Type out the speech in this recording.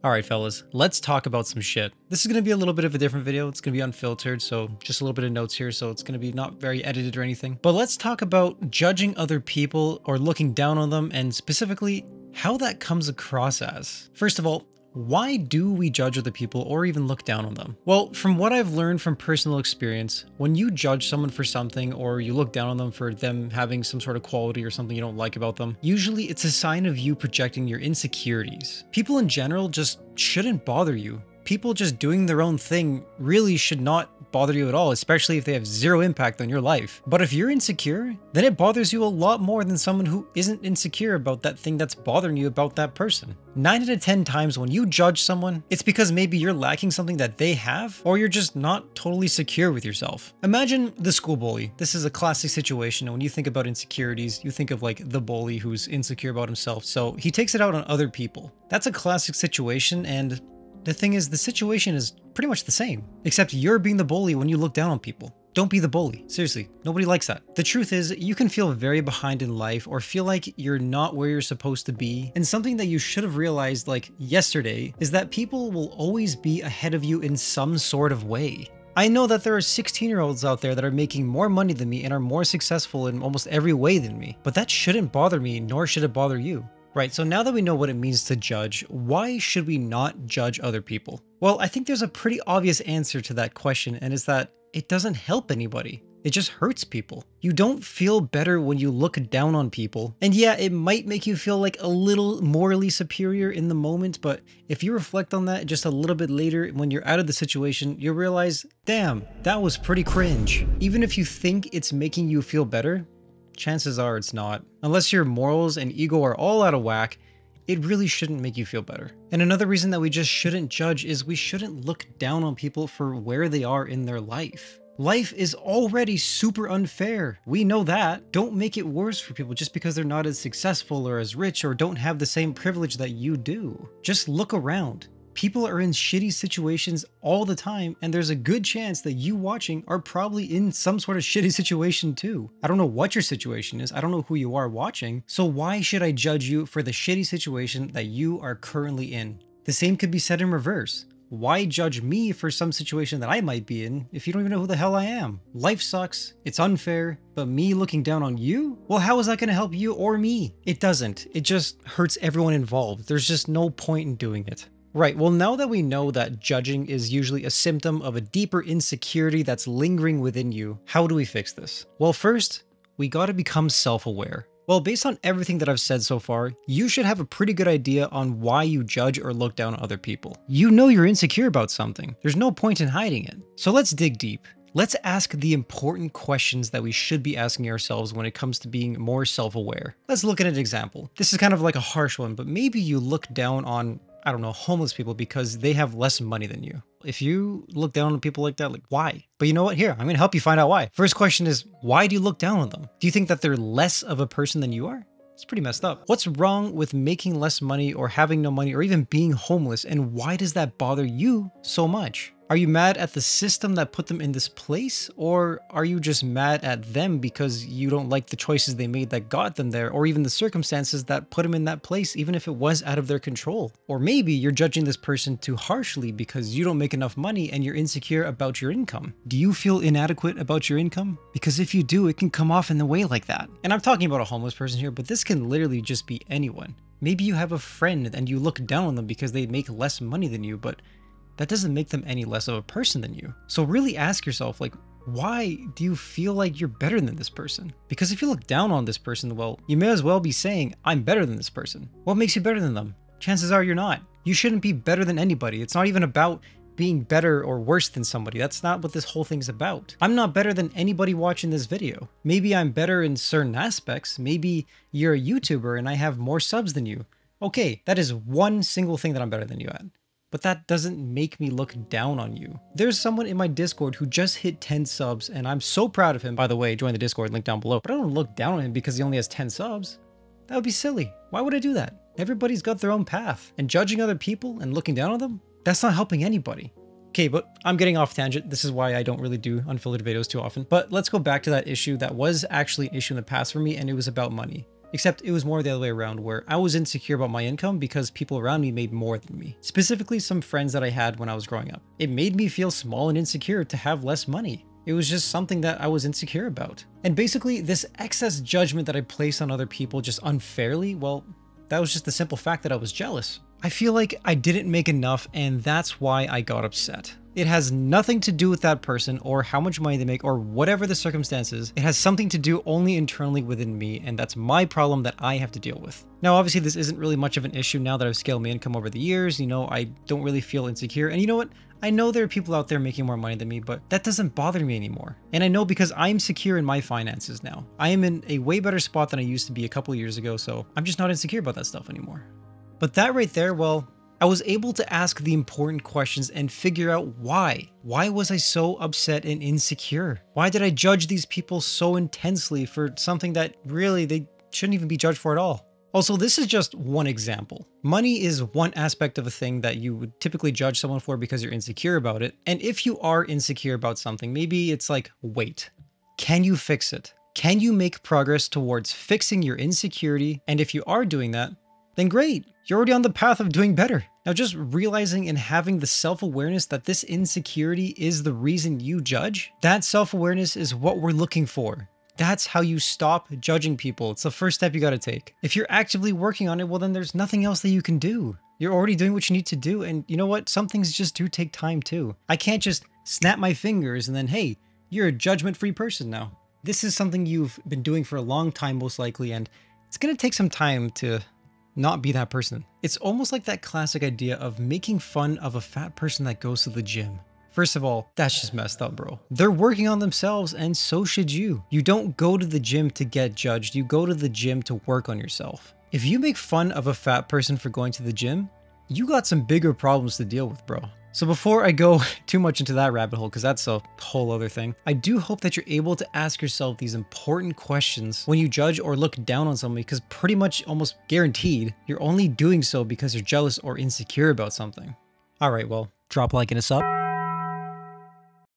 Alright fellas, let's talk about some shit. This is going to be a little bit of a different video. It's going to be unfiltered, so just a little bit of notes here, so it's going to be not very edited or anything. But let's talk about judging other people or looking down on them, and specifically how that comes across as. First of all, why do we judge other people or even look down on them? Well, from what I've learned from personal experience, when you judge someone for something or you look down on them for them having some sort of quality or something you don't like about them, usually it's a sign of you projecting your insecurities. People in general just shouldn't bother you. People just doing their own thing really should not bother you at all, especially if they have zero impact on your life. But if you're insecure, then it bothers you a lot more than someone who isn't insecure about that thing that's bothering you about that person. 9 out of 10 times when you judge someone, it's because maybe you're lacking something that they have, or you're just not totally secure with yourself. Imagine the school bully. This is a classic situation, and when you think about insecurities, you think of like the bully who's insecure about himself, so he takes it out on other people. That's a classic situation, and the thing is, the situation is pretty much the same, except you're being the bully when you look down on people. Don't be the bully. Seriously, nobody likes that. The truth is, you can feel very behind in life or feel like you're not where you're supposed to be. And something that you should have realized like yesterday is that people will always be ahead of you in some sort of way. I know that there are 16-year-olds out there that are making more money than me and are more successful in almost every way than me, but that shouldn't bother me, nor should it bother you. Right, so now that we know what it means to judge, why should we not judge other people? Well, I think there's a pretty obvious answer to that question, and it's that it doesn't help anybody. It just hurts people. You don't feel better when you look down on people. And yeah, it might make you feel like a little morally superior in the moment, but if you reflect on that just a little bit later, when you're out of the situation, you'll realize, damn, that was pretty cringe. Even if you think it's making you feel better, chances are it's not. Unless your morals and ego are all out of whack, it really shouldn't make you feel better. And another reason that we just shouldn't judge is we shouldn't look down on people for where they are in their life. Life is already super unfair. We know that. Don't make it worse for people just because they're not as successful or as rich or don't have the same privilege that you do. Just look around. People are in shitty situations all the time, and there's a good chance that you watching are probably in some sort of shitty situation too. I don't know what your situation is, I don't know who you are watching, so why should I judge you for the shitty situation that you are currently in? The same could be said in reverse. Why judge me for some situation that I might be in if you don't even know who the hell I am? Life sucks, it's unfair, but me looking down on you? Well, how is that going to help you or me? It doesn't. It just hurts everyone involved. There's just no point in doing it. Right, well now that we know that judging is usually a symptom of a deeper insecurity that's lingering within you, how do we fix this? Well, first, we gotta become self-aware. Well, based on everything that I've said so far, you should have a pretty good idea on why you judge or look down on other people. You know you're insecure about something. There's no point in hiding it. So let's dig deep. Let's ask the important questions that we should be asking ourselves when it comes to being more self-aware. Let's look at an example. This is kind of like a harsh one, but maybe you look down on, I don't know, homeless people because they have less money than you. If you look down on people like that, like why? But you know what? Here, I'm gonna help you find out why. First question is, why do you look down on them? Do you think that they're less of a person than you are? It's pretty messed up. What's wrong with making less money or having no money or even being homeless? And why does that bother you so much? Are you mad at the system that put them in this place? Or are you just mad at them because you don't like the choices they made that got them there, or even the circumstances that put them in that place, even if it was out of their control? Or maybe you're judging this person too harshly because you don't make enough money and you're insecure about your income. Do you feel inadequate about your income? Because if you do, it can come off in a way like that. And I'm talking about a homeless person here, but this can literally just be anyone. Maybe you have a friend and you look down on them because they make less money than you, but that doesn't make them any less of a person than you. So really ask yourself, like, why do you feel like you're better than this person? Because if you look down on this person, well, you may as well be saying, I'm better than this person. What makes you better than them? Chances are you're not. You shouldn't be better than anybody. It's not even about being better or worse than somebody. That's not what this whole thing's about. I'm not better than anybody watching this video. Maybe I'm better in certain aspects. Maybe you're a YouTuber and I have more subs than you. Okay, that is one single thing that I'm better than you at. But that doesn't make me look down on you. There's someone in my Discord who just hit 10 subs, and I'm so proud of him. By the way, join the Discord, link down below. But I don't look down on him because he only has 10 subs. That would be silly. Why would I do that? Everybody's got their own path. And judging other people and looking down on them, that's not helping anybody. Okay, but I'm getting off tangent. This is why I don't really do unfiltered videos too often. But let's go back to that issue that was actually an issue in the past for me, and it was about money. Except it was more the other way around, where I was insecure about my income because people around me made more than me. Specifically some friends that I had when I was growing up. It made me feel small and insecure to have less money. It was just something that I was insecure about. And basically this excess judgment that I placed on other people just unfairly, well, that was just the simple fact that I was jealous. I feel like I didn't make enough, and that's why I got upset. It has nothing to do with that person or how much money they make or whatever the circumstances. It has something to do only internally within me, and that's my problem that I have to deal with. Now, obviously, this isn't really much of an issue now that I've scaled my income over the years. You know, I don't really feel insecure. And you know what? I know there are people out there making more money than me, but that doesn't bother me anymore. And I know because I'm secure in my finances now. I am in a way better spot than I used to be a couple of years ago, so I'm just not insecure about that stuff anymore. But that right there, well, I was able to ask the important questions and figure out why. Why was I so upset and insecure? Why did I judge these people so intensely for something that really they shouldn't even be judged for at all? Also, this is just one example. Money is one aspect of a thing that you would typically judge someone for because you're insecure about it. And if you are insecure about something, maybe it's like, wait, can you fix it? Can you make progress towards fixing your insecurity? And if you are doing that, then great, you're already on the path of doing better. Now, just realizing and having the self-awareness that this insecurity is the reason you judge, that self-awareness is what we're looking for. That's how you stop judging people. It's the first step you got to take. If you're actively working on it, well, then there's nothing else that you can do. You're already doing what you need to do. And you know what? Some things just do take time too. I can't just snap my fingers and then, hey, you're a judgment-free person now. This is something you've been doing for a long time, most likely, and it's going to take some time to not be that person. It's almost like that classic idea of making fun of a fat person that goes to the gym. First of all, that's just messed up, bro. They're working on themselves, and so should you. You don't go to the gym to get judged. You go to the gym to work on yourself. If you make fun of a fat person for going to the gym, you got some bigger problems to deal with, bro. So before I go too much into that rabbit hole, because that's a whole other thing, I do hope that you're able to ask yourself these important questions when you judge or look down on somebody, because pretty much almost guaranteed, you're only doing so because you're jealous or insecure about something. All right, well, drop a like and a sub.